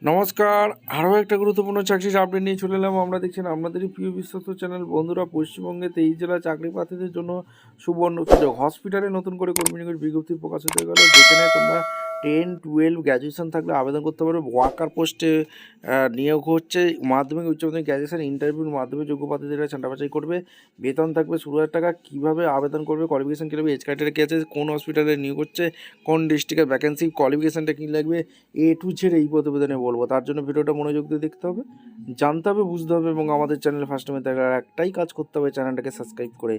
নমস্কার, আরও একটা গুরুত্বপূর্ণ চাকরির আপডেট নিয়ে চলে এলাম। আমরা দেখছেন আপনাদেরই প্রিয় বিশ্বস্ত চ্যানেল। বন্ধুরা, পশ্চিমবঙ্গে 23 জেলা চাকরি প্রার্থীদের জন্য সুবর্ণ সুযোগ। হসপিটালে নতুন করে কর্মী নিয়োগের বিজ্ঞপ্তি প্রকাশিত হয়ে গেল, যেখানে তোমরা 10-12 গ্র্যাজুয়েশন থাকলে আবেদন করতে পারবে। ওয়ার্কার পোস্টে নিয়োগ হচ্ছে। মাধ্যমিক উচ্চ মাধ্যমিক গ্র্যাজুয়েশন ইন্টারভিউর মাধ্যমে যোগ্য প্রার্থীদের ছাঁটা বাছাই করবে। বেতন থাকবে 16,000 টাকা। কীভাবে আবেদন করবে, কোয়ালিফিকেশান কী লাগবে, এজ ক্রাইটেরিয়া কী আছে, কোন হসপিটালে নিয়োগ হচ্ছে, কোন ডিস্ট্রিক্টের ভ্যাকেন্সি, কোয়ালিফিকেশানটা কী লাগবে, A to Z এই প্রতিবেদনে বলবো। তার জন্য ভিডিওটা মনোযোগ দিয়ে দেখতে হবে, জানতে হবে, বুঝতে হবে এবং আমাদের চ্যানেলে ফার্স্ট টাইমে দেখার একটাই কাজ করতে হবে, চ্যানেলটাকে সাবস্ক্রাইব করে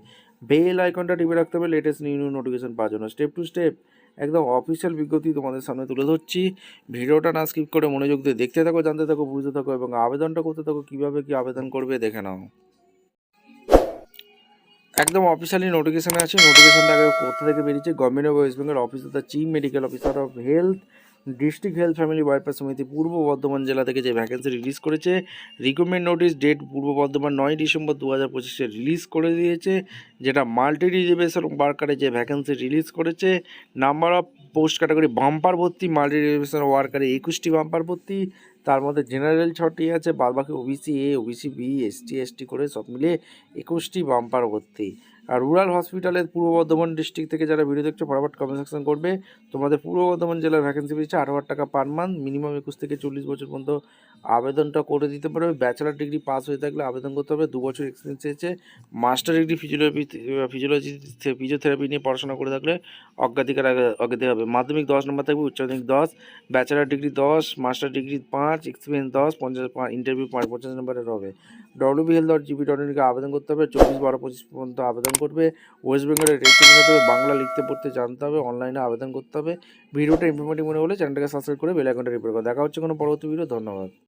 বেল আইকনটা টিপে রাখতে হবে লেটেস্ট নিউ নোটিফিকেশন পাওয়ার জন্য। স্টেপ টু স্টেপ একদম অফিসিয়াল বিজ্ঞপ্তি তোমাদের সামনে তুলে ধরছি। ভিডিওটা না স্কিপ করে মনোযোগ দিয়ে দেখতে থাকো, জানতে থাকো, বুঝতে থাকো এবং আবেদনটা করতে থাকো। কীভাবে কী আবেদন করবে দেখে নাও। একদম অফিসিয়ালি নোটিফিকেশানে আছে। নোটিফিকেশানটা আগে কোথা থেকে বেরিয়েছে, government of West Bengal, office of the chief medical officer of health, district health family welfare সমিতি, পূর্ব বর্ধমান জেলা থেকে যে ভ্যাকেন্সি রিলিজ করেছে। রিক্রুটমেন্ট নোটিশ ডেট পূর্ব বর্ধমান 9 ডিসেম্বর 2025-এ রিলিজ করে দিয়েছে, যেটা মাল্টি রিজার্ভেশন ওয়ার্কারে যে ভ্যাকেন্সি রিলিজ করেছে। Number of post category bumper ভর্তি, মাল্টি রিজার্ভেশন ওয়ার্কারে 21টি বাম্পার ভর্তি, তার মধ্যে জেনারেল 6টি আছে, বাদবাকি OBC A, OBC B, ST ST করে সব মিলিয়ে 21টি বাম্পার ভর্তি। আর রুরাল হসপিটালের পূর্ব বর্ধমান ডিস্ট্রিক্ট থেকে যারা ভিডিও দেখছো ফটাফট কমেন্ট সেকশন করবে। তোমাদের পূর্ব বর্ধমান জেলার ভ্যাকেন্সি পেয়েছে 18,000 টাকা পার মান্থ। মিনিমাম 21 থেকে 40 বছর পর্যন্ত আবেদনটা করে দিতে পারবে। ব্যাচেলার ডিগ্রি পাস হয়ে থাকলে আবেদন করতে হবে। 2 বছর এক্সপিরিয়েন্স চেয়েছে। মাস্টার ডিগ্রি ফিজিওথেরাপি নিয়ে পড়াশোনা করে থাকলে অগ্রাধিকার আগে দিতে হবে। মাধ্যমিক 10 নম্বর থাকবে, উচ্চ মাধ্যমিক 10, bachelor degree 10, master degree 5, experience 10, 50 interview 50 নম্বরের হবে। wbl.gb.in আবেদন করতে হবে। 24/12/25 পর্যন্ত আবেদন করবে। ওয়েস্ট বেঙ্গলের রেসিডেন্ট হতে হবে, বাংলা লিখতে পড়তে জানতে হবে, অনলাইনে আবেদন করতে হবে। ভিডিওটা ইনফরমেটিভ মনে হলে চ্যানেলটাকে সাবস্ক্রাইব করে বেল আইকনটা টিপে রাখো। দেখা হচ্ছে কোনো পরবর্তী ভিডিও। ধন্যবাদ।